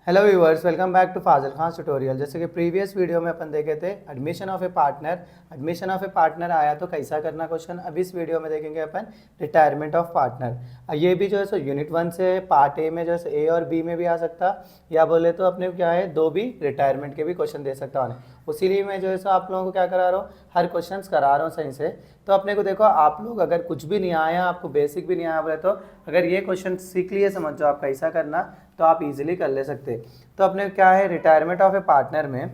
Hello viewers, welcome back to Fazil Khan tutorial. जैसे कि previous video में अपन देखे थे एडमिशन ऑफ ए पार्टनर आया तो कैसा करना क्वेश्चन। अब इस वीडियो में देखेंगे अपन रिटायरमेंट ऑफ पार्टनर। ये भी जो है सो यूनिट 1 से पार्ट ए में जो है ए और बी में भी आ सकता, या बोले तो अपने क्या है दो भी रिटायरमेंट के भी क्वेश्चन दे सकता हूँ। उसीलिए मैं जो है सो आप लोगों को क्या करा रहा हूँ, हर क्वेश्चन करा रहा हूँ सही से। तो अपने को देखो, आप लोग अगर कुछ भी नहीं आया, आपको बेसिक भी नहीं आया बोले तो अगर ये क्वेश्चन सीख लिए, समझ जाओ आप कैसा करना, तो आप इजीली कर ले सकते। तो अपने क्या है रिटायरमेंट ऑफ ए पार्टनर में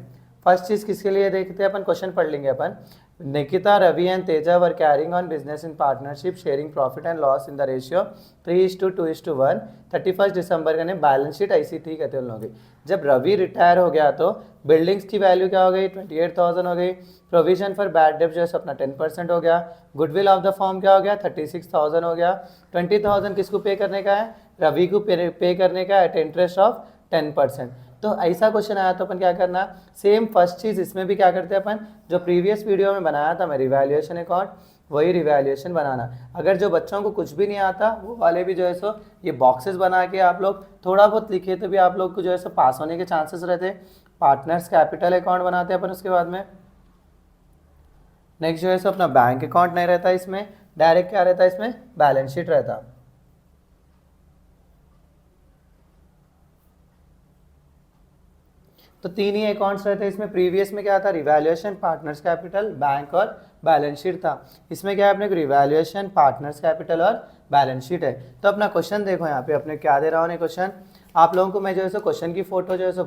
फर्स्ट चीज़ किसके लिए देखते हैं अपन, क्वेश्चन पढ़ लेंगे अपन। Nikita, Ravi and Teja were carrying on business in partnership sharing profit and loss in the ratio 3:2:1। 31 दिसंबर का बैलेंस शीट ऐसी थी कहते हैं उन लोगों की। जब रवि रिटायर हो गया तो बिल्डिंग्स की वैल्यू क्या हो गई, 28,000 हो गई। प्रोविजन फॉर बैड डेब्ट जो है अपना 10% हो गया। गुडविल ऑफ द फॉर्म क्या हो गया, 36,000 हो गया। 20,000 किसको पे करने का है, रवि को पे करने का एट इंटरेस्ट ऑफ 10%। तो ऐसा क्वेश्चन आया तो अपन क्या करना, सेम फर्स्ट चीज़ इसमें भी क्या करते हैं अपन, जो प्रीवियस वीडियो में बनाया था मैं रिवैल्यूएशन अकाउंट, वही रिवैल्यूएशन बनाना। अगर जो बच्चों को कुछ भी नहीं आता वो वाले भी जो है सो ये बॉक्सेस बना के आप लोग थोड़ा बहुत लिखे तो भी आप लोग को जो है सो पास होने के चांसेस रहते। पार्टनर्स कैपिटल अकाउंट बनाते हैं अपन। उसके बाद में नेक्स्ट जो है सो अपना बैंक अकाउंट नहीं रहता इसमें, डायरेक्ट क्या रहता है इसमें, बैलेंस शीट रहता। तो तीन ही अकाउंट्स रहते हैं इसमें। प्रीवियस में क्या था, रिवैल्यूएशन, पार्टनर्स कैपिटल, बैंक और बैलेंस शीट था। इसमें क्या है अपने को रिवैल्यूएशन, पार्टनर्स कैपिटल और बैलेंस शीट है। तो अपना क्वेश्चन देखो यहाँ पे अपने क्या दे रहा हूँ क्वेश्चन। आप लोगों को मैं जो है सो क्वेश्चन की फोटो जो है सो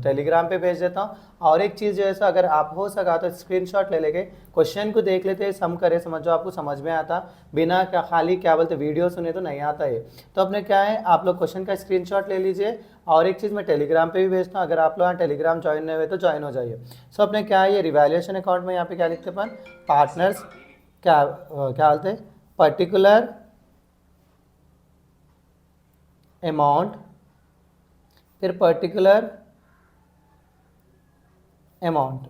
टेलीग्राम पे भेज देता हूँ। और एक चीज़ जो है सो अगर आप हो सका तो स्क्रीनशॉट ले लेके क्वेश्चन को देख लेते, सम करे, समझ जो आपको समझ में आता। बिना क्या खाली क्या बोलते वीडियो सुने तो नहीं आता है। तो अपने क्या है, आप लोग क्वेश्चन का स्क्रीनशॉट ले लीजिए। और एक चीज़ मैं टेलीग्राम पे भी भेजता हूँ, अगर आप लोग यहाँ टेलीग्राम ज्वाइन नहीं हुए तो ज्वाइन हो जाइए। सो अपने क्या है, ये रिवैल्यूएशन अकाउंट में यहाँ पे क्या लिखते अपन, पार्टनर्स क्या बोलते हैं, पर्टिकुलर अमाउंट, फिर पर्टिकुलर अमाउंट,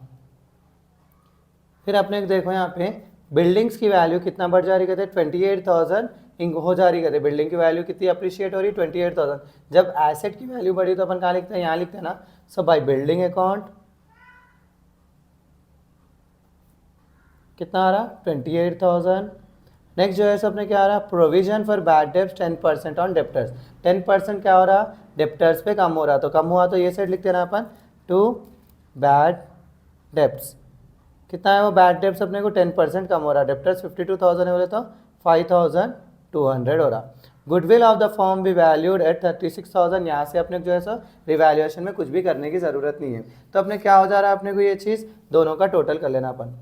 फिर अपने देखो यहाँ पे बिल्डिंग्स की वैल्यू कितना बढ़ जा रही कहते 28,000 हो जा रही कहते। बिल्डिंग की वैल्यू कितनी अप्रिशिएट हो रही, 28,000। जब एसेट की वैल्यू बढ़ी तो अपन कहाँ लिखते हैं, यहाँ लिखते हैं ना। सो बाय बिल्डिंग अकाउंट कितना आ रहा, 28,000। नेक्स्ट जो है सो अपने क्या आ रहा, provision for bad debts 10% on debtors. 10% क्या हो रहा, डेप्टर्स पे कम हो रहा, तो कम हुआ तो ये साइड लिखते ना अपन, टू बैड डेब्ट्स। कितना है वो बैड डेब्ट्स अपने को 10% कम हो रहा। डेप्टर्स 52,000 है बोले तो 5,200 हो रहा। गुडविल ऑफ द फॉर्म भी वैल्यूड एट 36,000। यहाँ से अपने जो है सो रिवैल्यूएशन में कुछ भी करने की ज़रूरत नहीं है। तो अपने क्या हो जा रहा है, अपने को ये चीज़ दोनों का टोटल कर लेना अपन।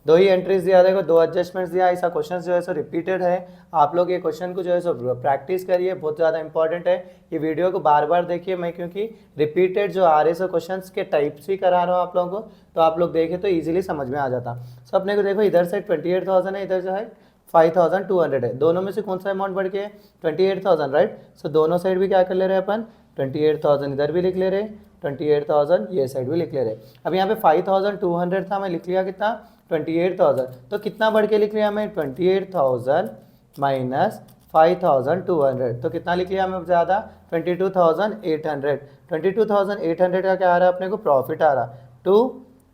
दो ही एंट्रीज दिया, देखो दो एडजस्टमेंट्स दिया। ऐसा क्वेश्चन जो है सो रिपीटेड है। आप लोग ये क्वेश्चन को जो है सो प्रैक्टिस करिए, बहुत ज़्यादा इंपॉर्टेंट है। ये वीडियो को बार बार देखिए, मैं क्योंकि रिपीटेड जो आ रहे सो क्वेश्चन के टाइप्स ही करा रहा हूँ आप लोगों को, तो आप लोग देखें तो ईजिली समझ में आ जाता। सो अपने को देखो इधर से 28,000 है, इधर जो है 5,200 है। दोनों में से कौन सा अमाउंट बढ़ के 28,000, राइट। सो दोनों साइड भी क्या कर ले रहे हैं अपन, 28,000 इधर भी लिख ले रहे, 28,000 ये साइड भी लिख ले रहे। अब यहाँ पे 5,200 था, मैं लिख लिया कितना, 28,000। तो कितना बढ़ के लिख लिया मैं, 28,000 माइनस 5,200। तो कितना लिख लिया मैं ज़्यादा, 22,800। 22,800 का क्या आ रहा है अपने को, प्रॉफिट आ रहा। टू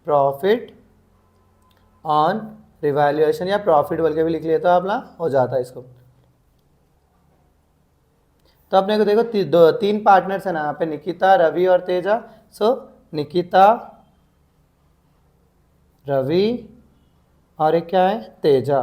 प्रॉफिट ऑन रिवैल्यूएशन, या प्रॉफिट बोल के भी लिख लिया तो अपना हो जाता है इसको। तो अपने को देखो तीन पार्टनर्स है ना यहाँ पे, निकिता, रवि और तेजा। सो निकिता, रवि और एक क्या है, तेजा।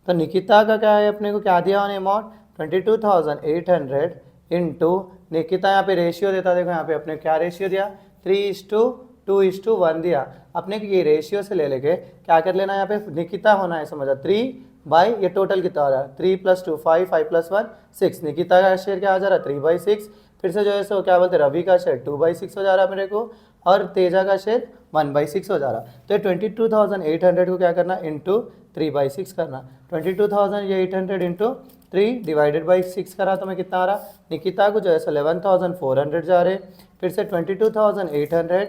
तो निकिता का क्या है, अपने को क्या दिया उन्हें अमाउंट, 22,800 इंटू निकिता, यहाँ पे रेशियो देता, देखो यहाँ पे अपने क्या रेशियो दिया, 3:2:1 दिया। अपने को ये रेशियो से ले लेके क्या कर लेना, यहाँ पे निकिता होना है समझा, 3 बाई ये टोटल कितना हो रहा है, 3 + 2 5, 5 + 1 6। निकिता का शेयर क्या आ जा रहा है, 3/6। फिर से जो है सो क्या बोलते हैं, रवि का शेयर 2/6 हो जा रहा है मेरे को, और तेजा का शेयर 1/6 हो जा रहा। तो 22,800 को क्या करना, इंटू 3/6 करना। 22,800 इंटू 3 डिवाइडेड बाई 6 करा तो मैं कितना आ रहा, निकिता को जो है 11,400 जा रहे। फिर से 22,800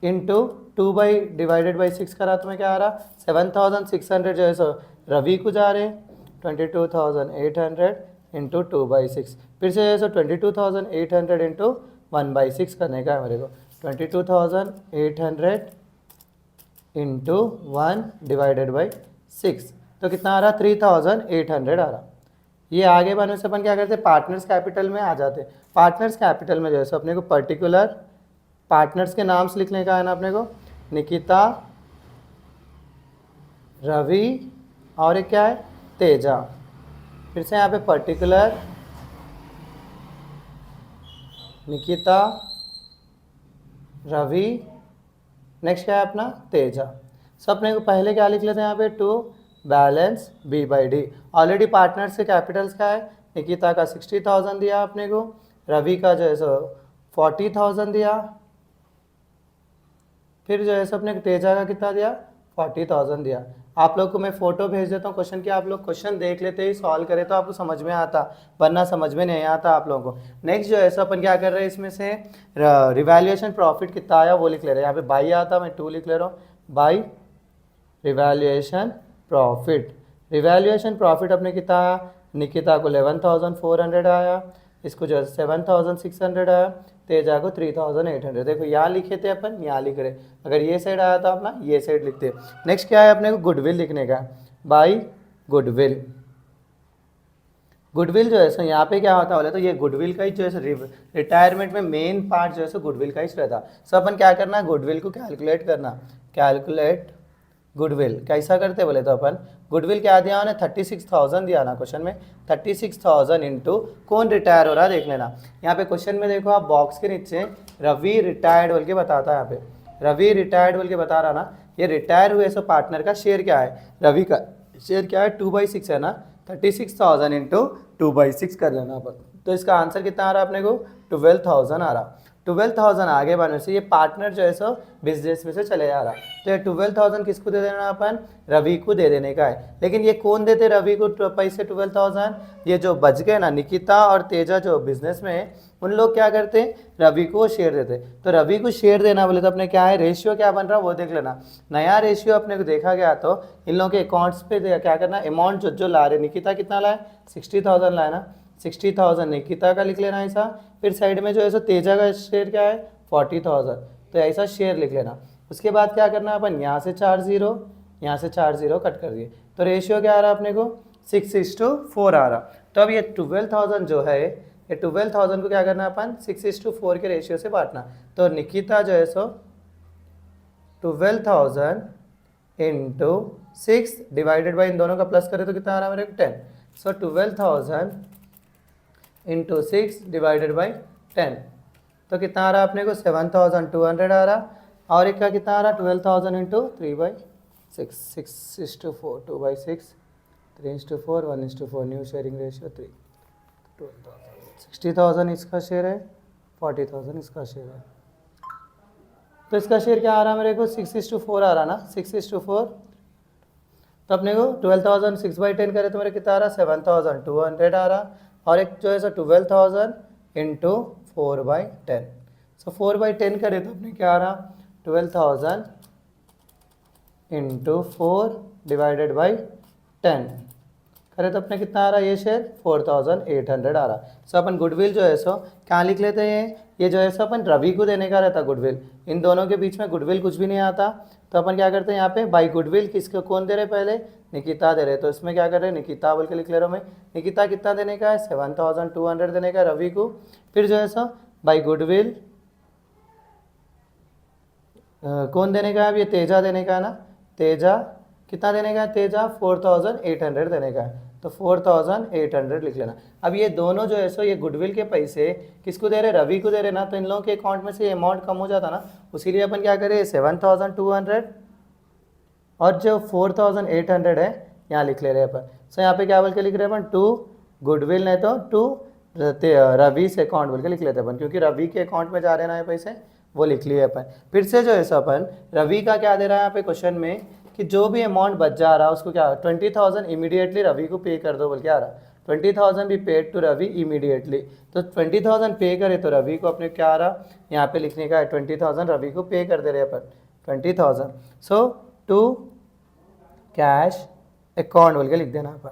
इंटू 2/6 करा तो मैं क्या आ रहा, 7,600 जो है सो रवि को जा रहे। 22,800 इंटू 2/6, फिर से जो है सो 22,800 इंटू 1/6 करने का है मेरे को। 22,800 इंटू 1/6, तो कितना आ रहा, 3,800 आ रहा। ये आगे बढ़ने से अपन क्या करते हैं, पार्टनर्स कैपिटल में आ जाते हैं। पार्टनर्स कैपिटल में जो है सो अपने को पर्टिकुलर पार्टनर्स के नाम्स लिखने का है ना अपने को, निकिता, रवि और एक क्या है, तेजा। फिर से यहाँ पे पर्टिकुलर निकिता, रवि, नेक्स्ट क्या है अपना, तेजा। सब अपने को पहले क्या लिख लेते हैं यहाँ पे, to balance B/D। Already partners के कैपिटल्स का है, निकिता का 60,000 दिया अपने को, रवि का जो है सो 40,000 दिया, फिर जो है सो अपने तेजा का कितना दिया, 40,000 दिया। आप लोग को मैं फोटो भेज देता हूँ क्वेश्चन की, आप लोग क्वेश्चन देख लेते ही सॉल्व करें तो आपको समझ में आता, वरना समझ में नहीं आता आप लोगों को। नेक्स्ट जो है सो अपन क्या कर रहे हैं, इसमें से रिवैल्यूएशन प्रॉफिट कितना आया वो लिख ले रहे हैं। यहाँ पे बाई आता, मैं 2 लिख ले रहा हूँ, by revaluation profit. Revaluation profit अपने कितना आया, निकिता को 11,400 आया, इसको जो है 7,600 आया, तेजा को 3,800। देखो यहाँ लिखे थे अपन, यहाँ लिख रहे, अगर ये साइड आया था अपना ये साइड लिखते। नेक्स्ट क्या है अपने को, गुडविल लिखने का, बाई गुडविल। गुडविल जो है सो यहाँ पे क्या होता है बोले तो, ये गुडविल का ही जो है रिटायरमेंट में मेन पार्ट जो है सो गुडविल का ही रहता। सो अपन क्या करना है, गुडविल को कैलकुलेट करना, कैलकुलेट गुडविल कैसा करते बोले तो अपन, गुडविल क्या दिया उन्हें, 36,000 दिया ना क्वेश्चन में, 36,000 इंटू कौन रिटायर हो रहा है देख लेना। यहाँ पे क्वेश्चन में देखो आप बॉक्स के नीचे रवि रिटायर्ड बोल के बताता है, यहाँ पे रवि रिटायर्ड बोल के बता रहा ना, ये रिटायर हुए सो पार्टनर का शेयर क्या है, रवि का शेयर क्या है, 2/6 है ना, 36,000 इंटू 2/6 कर लेना अपन। तो इसका आंसर कितना आ रहा है अपने को, 12,000 आ रहा। 12,000 आगे बढ़ने से ये पार्टनर जो है सो बिजनेस में से चले जा रहा, तो ये 12,000 किसको दे देना अपन, रवि को दे देने का है। लेकिन ये कौन देते रवि को पैसे 12,000, ये जो बच गए ना निकिता और तेजा जो बिजनेस में है, उन लोग क्या करते हैं, रवि को शेयर देते। तो रवि को शेयर देना बोले तो अपने क्या है, रेशियो क्या बन रहा है वो देख लेना। नया रेशियो अपने को देखा गया तो इन लोगों के अकाउंट्स पे क्या करना, अमाउंट जो ला रहे, निकिता कितना लाए, 60,000 लाए ना, 60,000 निकिता का लिख लेना ऐसा। फिर साइड में जो है सो तेजा का शेयर क्या है, 40,000, तो ऐसा शेयर लिख लेना। उसके बाद क्या करना अपन, यहाँ से 4 0, यहाँ से 4 0 कट कर दिए, तो रेशियो क्या आ रहा है अपने को, 6:4 आ रहा। तो अब ये 12,000 जो है, ये 12,000 को क्या करना अपन, 6:4 के रेशियो से बांटना। तो निकिता जो है सो 12,000 इंटू 6 डिवाइडेड बाई इन दोनों का प्लस करें तो कितना आ रहा है मेरे को, 10। सो 12,000 इंटू 6 डिवाइडेड बाई 10, तो कितना आ रहा है अपने को, 7,200 आ रहा। और एक का कितना आ रहा, 12,000 इंटू 3/6, 6:4, 2/6, 3:4, 1:4, न्यू शेयरिंग रेशियो 3, 60,000 इसका शेयर है, 40,000 इसका शेयर है। तो इसका शेयर क्या आ रहा है मेरे को, 6:4 आ रहा ना, 6:4। तो अपने को 12,000 6/10 करे तो मेरे कितना आ रहा, 7,200 आ रहा। और एक जो है सो 12,000 इंटू 4/10, सो 4/10 करे तो अपने क्या आ रहा, 12,000 इंटू 4 डिवाइडेड बाई 10 करे तो अपने कितना आ रहा है, ये शेयर 4,800 आ रहा। सो अपन गुडविल जो है सो क्या लिख लेते हैं, ये जो है सो अपन रवि को देने का रहता गुडविल, इन दोनों के बीच में गुडविल कुछ भी नहीं आता। तो अपन क्या करते हैं यहाँ पे, बाई गुडविल किसको कौन दे रहे, पहले निकिता दे रहे, तो इसमें क्या कर रहे हैं, निकिता बोल के लिख ले रहा हूँ मैं। निकिता कितना देने का है, 7,200 देने का रवि को। फिर जो है सो बाई गुडविल कौन देने का है, अब ये तेजा देने का है ना, तेजा कितना देने का है, तेजा 4,800 देने का है, तो 4,800 लिख लेना। अब ये दोनों जो है सो ये गुडविल के पैसे किसको दे रहे, रवि को दे रहे ना, तो इन लोगों के अकाउंट में से अमाउंट कम हो जाता ना, उसीलिए अपन क्या करें, 7,200 और जो 4,800 है यहाँ लिख ले रहे हैं अपन। सो यहाँ पे क्या बोल के लिख रहे हैं अपन, टू गुडविल नहीं तो टू रवि से अकाउंट बोल के लिख लेते हैं अपन, क्योंकि रवि के अकाउंट में जा रहे ना ये पैसे, वो लिख लिए अपन। फिर से जो है सो अपन रवि का क्या दे रहा है यहाँ पे क्वेश्चन में, कि जो भी अमाउंट बच जा रहा है उसको क्या, 20,000 इमीडिएटली रवि को पे कर दो बोल के आ रहा, 20,000 भी पेड टू रवि इमीडिएटली। तो 20,000 पे करे तो रवि को अपने क्या आ रहा, यहाँ पे लिखने का है 20,000 रवि को पे कर दे रहे अपन 20,000। सो टू कैश अकाउंट बोल के लिख देना अपन,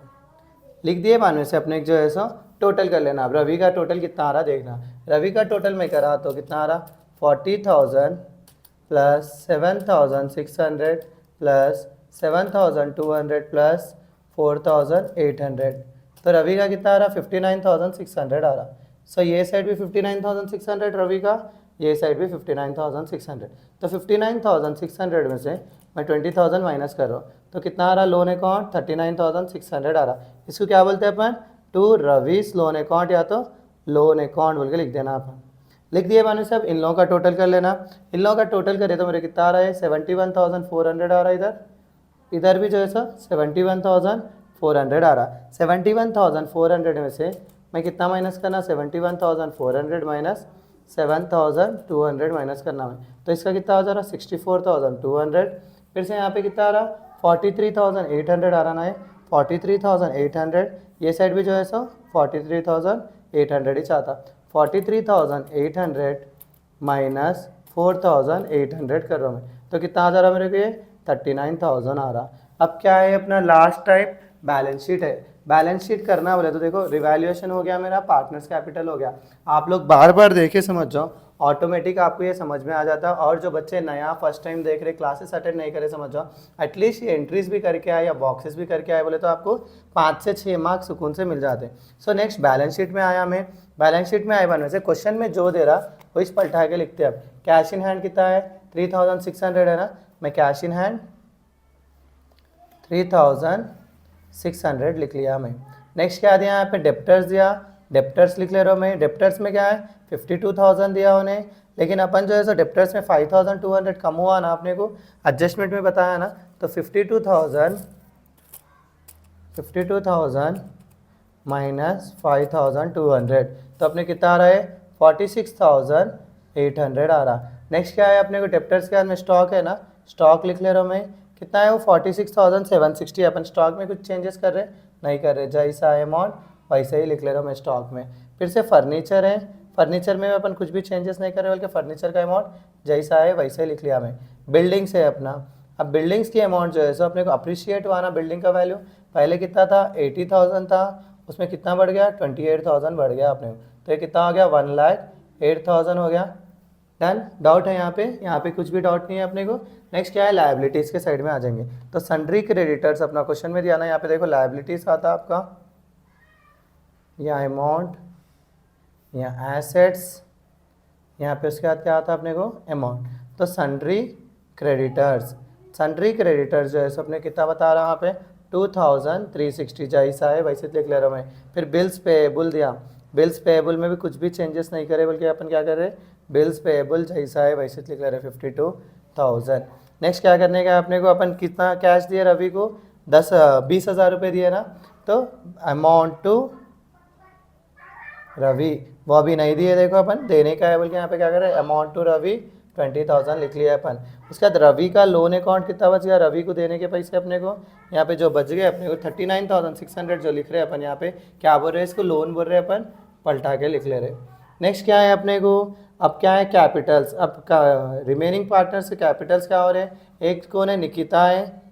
लिख दिए मानवे से अपने जो है सो टोटल कर लेना। अब रवि का टोटल कितना आ रहा देखना, रवि का टोटल मैं करा तो कितना आ रहा 40,000 प्लस 7,600 प्लस 7,200 प्लस 4,800। तो रवि का कितना आ रहा 59,600 आ रहा। सो ये साइड भी 59,600 रवि का, ये साइड भी 59,600। तो 59,600 में से मैं 20,000 माइनस कर रहा हूँ तो कितना आ रहा लोन अकाउंट 39,600 आ रहा। इसको क्या बोलते हैं अपन टू रवीस लोन अकाउंट या तो लोन अकाउंट बोल के लिख देना अपन। लिख दिए मैंने सब, इन लोगों का टोटल कर लेना। इन लोगों का टोटल करे तो मेरे कितना आ रहा है 71,400 आ रहा है। इधर भी जो है सर 71,400 आ रहा। 71,400 में से मैं कितना माइनस करना 71,400 माइनस 7,200 माइनस करना है तो इसका कितना हो जा रहा 64,200। फिर से यहाँ पे कितना आ रहा 43,800 आ रहा ना है 43,800। ये साइड भी जो है सो 43,800 ही चाहता। 43,800 माइनस 4,800 कर रहा हूँ मैं तो कितना आ जा रहा मेरे को ये 39,000 आ रहा। अब क्या है अपना लास्ट टाइप बैलेंस शीट है। बैलेंस शीट करना बोले तो देखो रिवैल्यूएशन हो गया मेरा, पार्टनर्स कैपिटल हो गया। आप लोग बार बार देखे समझ जाओ, ऑटोमेटिक आपको ये समझ में आ जाता है। और जो बच्चे नया फर्स्ट टाइम देख रहे, क्लासेस अटेंड नहीं करे, समझ जाओ एटलीस्ट ये एंट्रीज भी करके आए या बॉक्सेस भी करके आए बोले तो आपको 5 से 6 मार्क्स सुकून से मिल जाते हैं। सो नेक्स्ट बैलेंस शीट में आया मैं। बैलेंस शीट में आए बनने से क्वेश्चन में जो दे रहा वो इस पलटा के लिखते हैं। अब कैश इन हैंड कितना है 3,600 है ना, मैं कैश इन हैंड 3,600 लिख लिया मैं। नेक्स्ट क्या दिया यहाँ पे डेप्टर्स दिया, डेप्टर्स लिख ले रहा हूँ मैं। डेप्टर्स में क्या है 52,000 दिया उन्हें, लेकिन अपन जो है सो डेप्टर्स में 5,200 कम हुआ ना, अपने को एडजस्टमेंट में बताया ना। तो 52,000 माइनस 5,200 तो अपने कितना आ रहा है 46,800 आ रहा। नेक्स्ट क्या है अपने को डेप्टर्स के बाद में स्टॉक है ना, स्टॉक लिख ले रहा हूँ मैं। कितना है वो 46,760। अपन स्टॉक में कुछ चेंजेस कर रहे नहीं कर रहे, जैसा अमाउंट वैसे ही लिख ले रहा हूँ मैं स्टॉक में। फिर से फर्नीचर है, फर्नीचर में अपन कुछ भी चेंजेस नहीं कर रहे बल्कि फर्नीचर का अमाउंट जैसा है वैसे ही लिख लिया मैं। बिल्डिंग्स है अपना। अब बिल्डिंग्स की अमाउंट जो है सो अपने को अप्रिशिएट हुआ ना, बिल्डिंग का वैल्यू पहले कितना था 80,000 था, उसमें कितना बढ़ गया 28,000 बढ़ गया अपने। तो ये कितना हो गया 1,08,000 हो गया। डन। डाउट है यहाँ पे कुछ भी डाउट नहीं है अपने को। नेक्स्ट क्या है लायबिलिटीज़ के साइड में आ जाएंगे। तो सन्ड्री क्रेडिटर्स अपना क्वेश्चन में दिया ना, यहाँ पे देखो लायबिलिटीज़ आता है आपका, यहाँ अमाउंट, यहाँ एसेट्स, यहाँ पे उसके बाद क्या आता है अपने को अमाउंट। तो सन्ड्री क्रेडिटर्स, सन्ड्री क्रेडिटर्स जो है सो अपने कितना बता रहा है यहाँ पे 2,360 जैसा है वैसे लिख ले रहा हूँ मैं। फिर बिल्स पेएबल दिया, बिल्स पेएबल में भी कुछ भी चेंजेस नहीं करे बल्कि अपन क्या कर रहे हैं बिल्स पेएबल जैसा है वैसे लिख ले रहे 52,000। नेक्स्ट क्या करने का अपने को, अपन कितना कैश दिया रवि को 20,000 रुपये दिए ना, तो अमाउंट टू रवि वो अभी नहीं दिए, देखो अपन देने का है बल्कि यहाँ पे क्या कर रहे हैं अमाउंट टू रवि 20,000 लिख लिया अपन। उसके बाद रवि का लोन अकाउंट कितना बच गया, रवि को देने के पैसे अपने को यहाँ पे जो बच गए अपने को 39,600 जो लिख रहे हैं अपन। यहाँ पे क्या बोल रहे हैं इसको लोन बोल रहे हैं अपन, पलटा के लिख ले रहे। नेक्स्ट क्या है अपने को, अब क्या है कैपिटल्स। अब रिमेनिंग पार्टनर्स के कैपिटल्स क्या हो रहे हैं, एक कौन है निकिता है,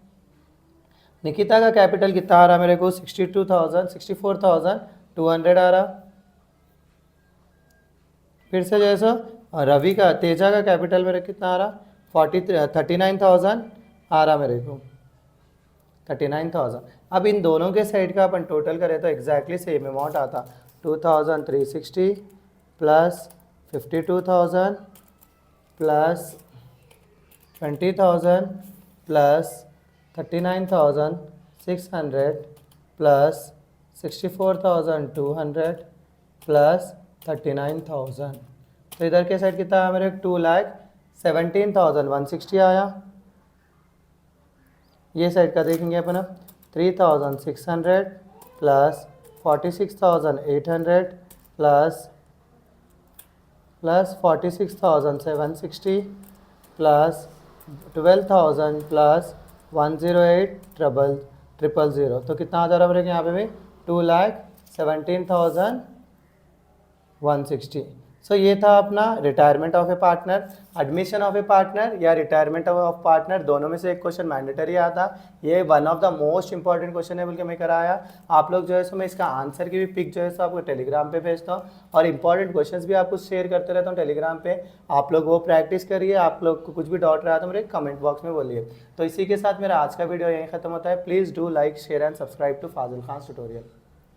निकिता का कैपिटल कितना आ रहा मेरे को 64,200 आ रहा। फिर से जैसा रवि का तेजा का कैपिटल मेरे कितना आ रहा 39,000 आ रहा मेरे को 39,000। अब इन दोनों के साइड का अपन टोटल करें तो एग्जैक्टली सेम अमाउंट आता 2,360 plus 52,000 plus 20,000 plus 39,600 plus 64,200 plus 39,000। तो इधर के साइड कितना आया मेरे 2,17,160 आया। ये साइड का देखेंगे अपन अब 3,600 प्लस 46,800 प्लस 46,760 प्लस 12,000 प्लस 108,000। तो कितना आ जा रहा है यहाँ पे भी 2,17,160। सो ये था अपना retirement of a partner, admission of a partner या रिटायरमेंट ऑफ पार्टनर, दोनों में से एक क्वेश्चन मैंडेटरी आया था। ये one of the most important question है बल्कि मैं कराया। आप लोग जो है सो मैं इसका आंसर की भी पिक जो है सो आपको टेलीग्राम पे भेजता हूँ और इंपॉर्टेंट क्वेश्चंस भी आपको शेयर करते रहता हूँ टेलीग्राम पे। आप लोग वो प्रैक्टिस करिए। आप लोग को कुछ भी डाउट रहा तो मेरे कमेंट बॉक्स में बोलिए। तो इसी के साथ मेरा आज का वीडियो यहीं खत्म होता है। Please do like share and subscribe to Fazil Khan tutorial.